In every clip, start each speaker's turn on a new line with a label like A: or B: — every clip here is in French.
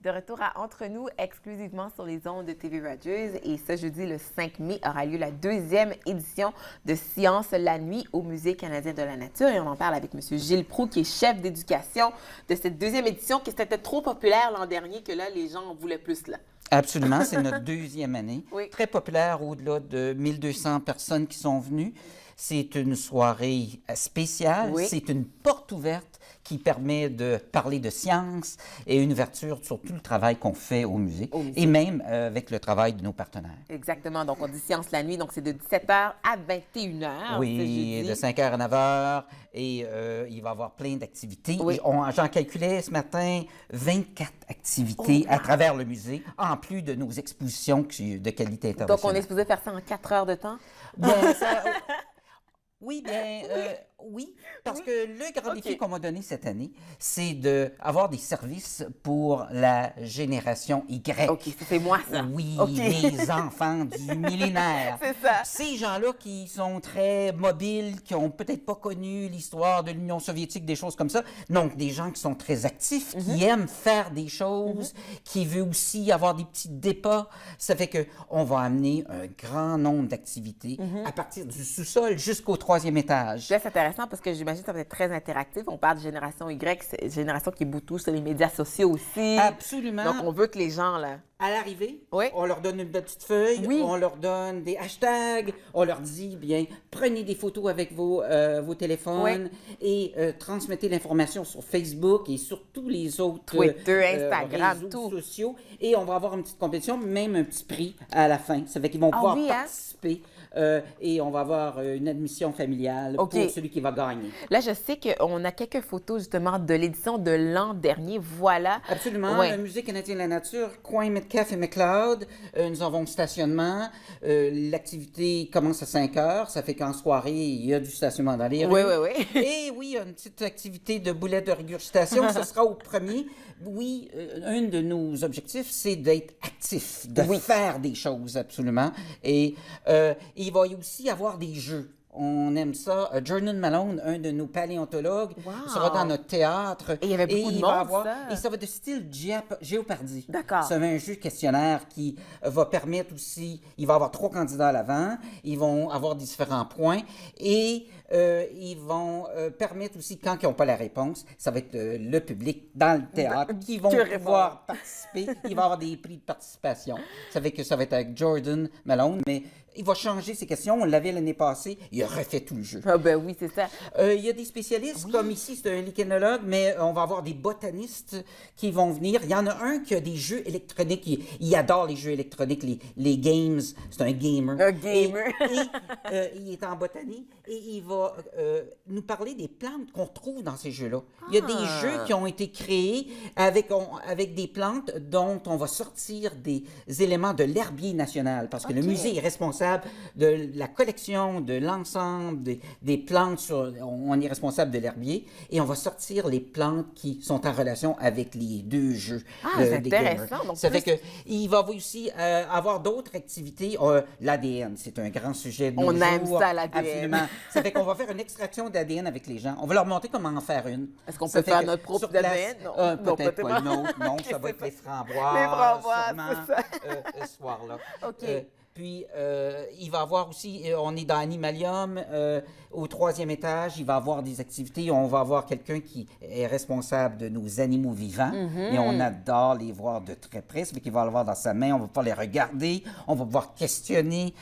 A: De retour à Entre nous, exclusivement sur les ondes de TV Rogers. Et ce jeudi, le 5 mai, aura lieu la deuxième édition de Science la nuit au Musée canadien de la nature. Et on en parle avec M. Gilles Proulx, qui est chef d'éducation de cette deuxième édition, qui c'était trop populaire l'an dernier, que là, les gens en voulaient plus là.
B: Absolument, c'est notre deuxième année.
A: Oui.
B: Très populaire, au-delà de 1200 personnes qui sont venues. C'est une soirée spéciale,
A: Oui.
B: c'est une porte ouverte qui permet de parler de science et une ouverture sur tout le travail qu'on fait au musée, et même avec le travail de nos partenaires.
A: Exactement. Donc, on dit Science la nuit. Donc, c'est de 17h à 21h.
B: Oui, de 5h à 9h, et il va y avoir plein d'activités.
A: Oui.
B: J'en calculais ce matin 24 activités à travers le musée, en plus de nos expositions de qualité internationale.
A: Donc, on est supposé faire ça en 4 heures de temps?
B: Bien, oui, parce que le grand défi qu'on m'a donné cette année, c'est d'avoir des services pour la génération Y.
A: OK, c'est moi, ça.
B: Oui,
A: OK.
B: les enfants du millénaire.
A: C'est ça.
B: Ces gens-là qui sont très mobiles, qui n'ont peut-être pas connu l'histoire de l'Union soviétique, des choses comme ça. Donc, des gens qui sont très actifs, qui aiment faire des choses, qui veulent aussi avoir des petits débats. Ça fait qu'on va amener un grand nombre d'activités à partir du sous-sol jusqu'au 3e étage.
A: Là, c'est intéressant parce que j'imagine que ça va être très interactif. On parle de génération Y, c'est une génération qui est beaucoup sur les médias sociaux aussi.
B: Absolument.
A: Donc, on veut que les gens, là...
B: À l'arrivée,
A: Oui.
B: on leur donne une petite feuille,
A: Oui.
B: on leur donne des hashtags, on leur dit, bien, prenez des photos avec vos téléphones et transmettez l'information sur Facebook et sur tous les autres
A: Twitter, Instagram,
B: réseaux
A: tout.
B: sociaux. Et on va avoir une petite compétition, même un petit prix à la fin. Ça fait qu'ils vont pouvoir
A: oui, hein?
B: participer et on va avoir une admission familiale pour celui qui va gagner.
A: Là, je sais qu'on a quelques photos, justement, de l'édition de l'an dernier. Voilà.
B: Absolument.
A: Ouais.
B: Le Musée canadien de la nature, coin Metcalfe et McLeod. Nous avons stationnement. L'activité commence à 5 heures. Ça fait qu'en soirée, il y a du stationnement dans les rues.
A: Oui.
B: Et oui, il y a une petite activité de boulettes de régurgitation. Ce sera au premier. Oui, un de nos objectifs, c'est d'être actif, de faire des choses, absolument. Et il va y aussi avoir des jeux. On aime ça. Jordan Malone, un de nos paléontologues, sera dans notre théâtre.
A: Et il y avait beaucoup de monde, ça.
B: Et ça va de style Géopardie.
A: D'accord.
B: C'est un jeu questionnaire qui va permettre aussi... Il va y avoir 3 candidats à l'avant. Ils vont avoir différents points. Et ils vont permettre aussi, quand ils n'ont pas la réponse, ça va être le public dans le théâtre qui vont pouvoir participer. Il va y avoir des prix de participation. Ça fait que ça va être avec Jordan Malone, mais... Il va changer ses questions. On l'avait l'année passée. Il a refait tout le jeu.
A: Ah ben oui, c'est ça.
B: Il y a des spécialistes, comme ici, c'est un lichenologue, mais on va avoir des botanistes qui vont venir. Il y en a un qui a des jeux électroniques. Il adore les jeux électroniques, les games. C'est un gamer.
A: Un gamer.
B: Et il est en botanie et il va nous parler des plantes qu'on trouve dans ces jeux-là. Il y a des jeux qui ont été créés avec des plantes dont on va sortir des éléments de l'herbier national, parce que le musée est responsable de la collection de l'ensemble des plantes. On est responsable de l'herbier et on va sortir les plantes qui sont en relation avec les 2 jeux.
A: C'est
B: des
A: intéressant.
B: gamers.
A: Donc,
B: Ça fait qu'il va aussi avoir d'autres activités. L'ADN, c'est un grand sujet de nos jours.
A: On aime ça, l'ADN.
B: Absolument. Ça fait qu'on va faire une extraction d'ADN avec les gens. On va leur montrer comment en faire une.
A: Est-ce qu'on peut faire notre propre ADN? Non.
B: Peut-être pas. Non, ça va être les framboises.
A: Les framboises,
B: sûrement,
A: c'est ça.
B: ce soir-là.
A: OK.
B: Puis, il va y avoir aussi, on est dans Animalium, au 3e étage, il va y avoir des activités. On va avoir quelqu'un qui est responsable de nos animaux vivants. Et on adore les voir de très près. Ça fait qu'il va l'avoir dans sa main, on va pouvoir les regarder, on va pouvoir questionner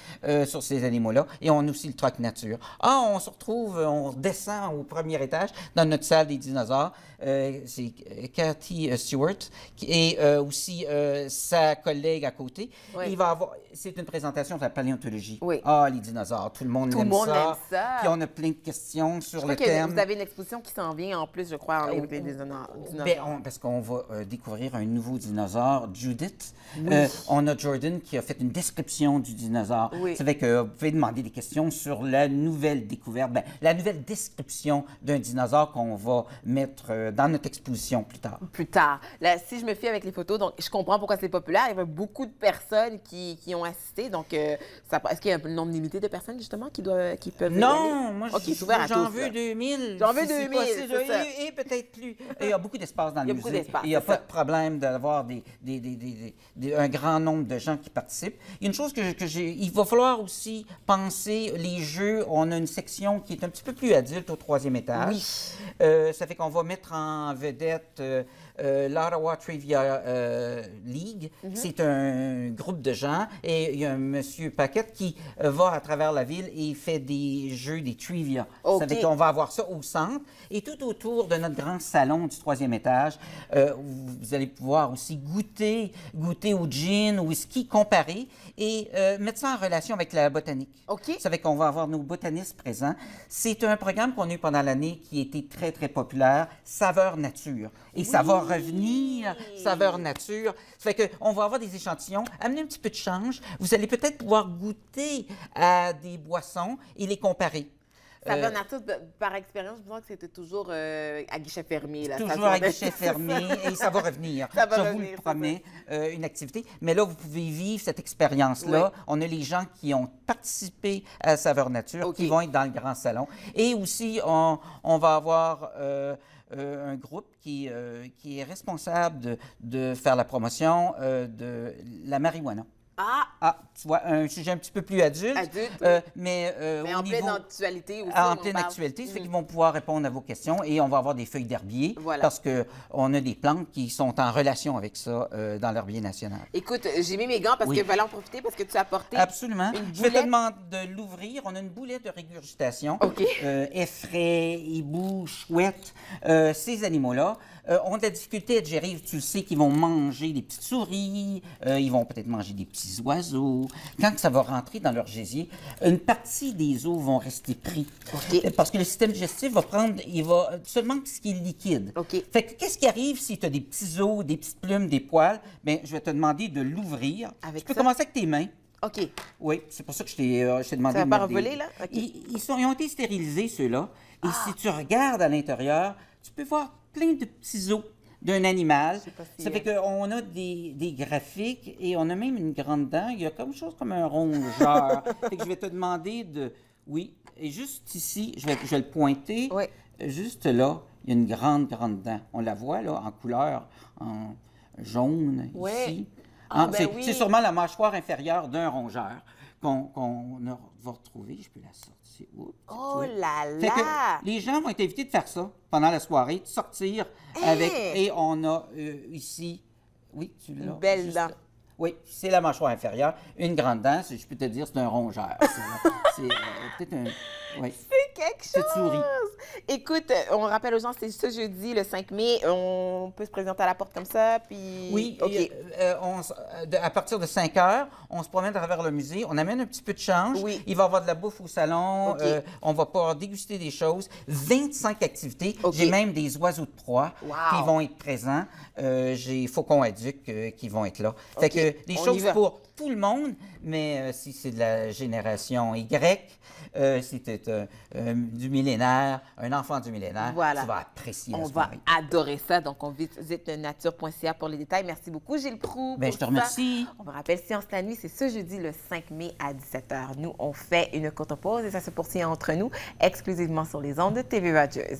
B: sur ces animaux-là. Et on a aussi le troc nature. On se retrouve, on redescend au 1er étage, dans notre salle des dinosaures. C'est Cathy Stewart et aussi sa collègue à côté.
A: Oui.
B: Il va avoir, c'est une présentation de la paléontologie.
A: Oui.
B: Les dinosaures, tout le monde aime ça. Puis on a plein de questions sur le thème.
A: Vous avez une exposition qui s'en vient en plus, je crois, en lien avec les dinosaures.
B: Parce qu'on va découvrir un nouveau dinosaure, Judith. On a Jordan qui a fait une description du dinosaure.
A: Oui.
B: Ça fait que vous pouvez demander des questions sur la nouvelle découverte, la nouvelle description d'un dinosaure qu'on va mettre dans notre exposition plus tard.
A: Plus tard. Là, si je me fie avec les photos, donc je comprends pourquoi c'est populaire. Il y avait beaucoup de personnes qui ont assisté. Donc, est-ce qu'il y a un nombre limité de personnes, justement, qui peuvent y aller?
B: Non, moi,
A: j'en
B: veux 2000.
A: J'en veux
B: si c'est
A: 2000,
B: possible,
A: c'est ça.
B: et peut-être plus. Et il y a beaucoup d'espace dans le musée.
A: Il y a beaucoup d'espace,
B: Il n'y a
A: c'est
B: pas
A: ça.
B: de problème d'avoir un grand nombre de gens qui participent. Il y a une chose il va falloir aussi penser les jeux. On a une section qui est un petit peu plus adulte au 3e étage.
A: Oui.
B: Ça fait qu'on va mettre en vedette l'Ottawa Trivia League. C'est un groupe de gens et il y a un monsieur Paquette qui va à travers la ville et fait des jeux, des trivia. Ça fait qu'on va avoir ça au centre. Et tout autour de notre grand salon du 3e étage, vous allez pouvoir aussi goûter au gin, au whisky, comparer et mettre ça en relation avec la botanique. Ça fait qu'on va avoir nos botanistes présents. C'est un programme qu'on a eu pendant l'année qui a été très, très populaire, Saveur Nature. Et ça va revenir, Saveur Nature. Ça fait qu'on va avoir des échantillons, amener un petit peu de change. Vous allez peut-être pouvoir goûter à des boissons et les comparer.
A: Saveur Nature, par expérience, je pense que c'était toujours à guichet fermé. Là,
B: toujours à guichet fermé et ça va revenir. Je vous le promets, une activité. Mais là, vous pouvez vivre cette expérience-là. Oui. On a les gens qui ont participé à Saveur Nature qui vont être dans le grand salon. Et aussi, on va avoir un groupe qui est responsable de faire la promotion de la marijuana. Tu vois, un sujet un petit peu plus adulte. Mais
A: en pleine actualité aussi.
B: En pleine actualité, ça fait qu'ils vont pouvoir répondre à vos questions et on va avoir des feuilles d'herbier parce qu'on a des plantes qui sont en relation avec ça dans l'herbier national.
A: Écoute, j'ai mis mes gants parce que je vais en profiter parce que tu as apporté.
B: Absolument. Je vais te demander de l'ouvrir. On a une boulette de régurgitation. Effraie, hibou, chouette, ces animaux-là. Ont de la difficulté à être gérés. Tu le sais qu'ils vont manger des petites souris, ils vont peut-être manger des petits oiseaux. Quand ça va rentrer dans leur gésier, une partie des os vont rester pris. Parce que le système digestif va prendre, seulement ce qui est liquide. Fait que qu'est-ce qui arrive si tu as des petits os, des petites plumes, des poils? Bien, je vais te demander de l'ouvrir. Tu peux commencer avec tes mains. Oui, c'est pour ça que je t'ai demandé
A: de
B: mettre
A: pas revoler, là?
B: Ils ont été stérilisés, ceux-là. Et si tu regardes à l'intérieur, tu peux voir plein de petits os d'un animal. Ça fait qu'on a des graphiques et on a même une grande dent. Il y a quelque chose comme un rongeur. Fait que je vais te demander de... Oui, et juste ici, je vais le pointer. Juste là, il y a une grande dent. On la voit, là, en couleur, en jaune, ici. C'est sûrement la mâchoire inférieure d'un rongeur qu'on va retrouver. Je peux la sortir.
A: Oh là là!
B: Les gens vont être invités de faire ça pendant la soirée, de sortir avec... Et on a ici... Oui, tu l'as.
A: Une belle dent.
B: Oui, c'est la mâchoire inférieure. Une grande dent, je peux te dire, c'est un rongeur. C'est peut-être un... Oui.
A: C'est quelque chose!
B: Petite souris.
A: Écoute, on rappelle aux gens, c'est ce jeudi, le 5 mai, on peut se présenter à la porte comme ça, puis...
B: Oui, à partir de 5 heures, on se promène à travers le musée, on amène un petit peu de change, il va y avoir de la bouffe au salon, on va pouvoir déguster des choses, 25 activités, j'ai même des oiseaux de proie qui vont être présents, j'ai faucons adultes qui vont être là. Fait que des choses pour tout le monde, mais si c'est de la génération Y, si tu es du millénaire, un enfant du millénaire, tu vas apprécier la soirée.
A: On va adorer ça. Donc, on visite nature.ca pour les détails. Merci beaucoup, Gilles Proulx.
B: Je te remercie.
A: On vous rappelle, Science la nuit, c'est ce jeudi, le 5 mai à 17h. Nous, on fait une courte pause et ça se poursuit entre nous, exclusivement sur les ondes de TV Rogers.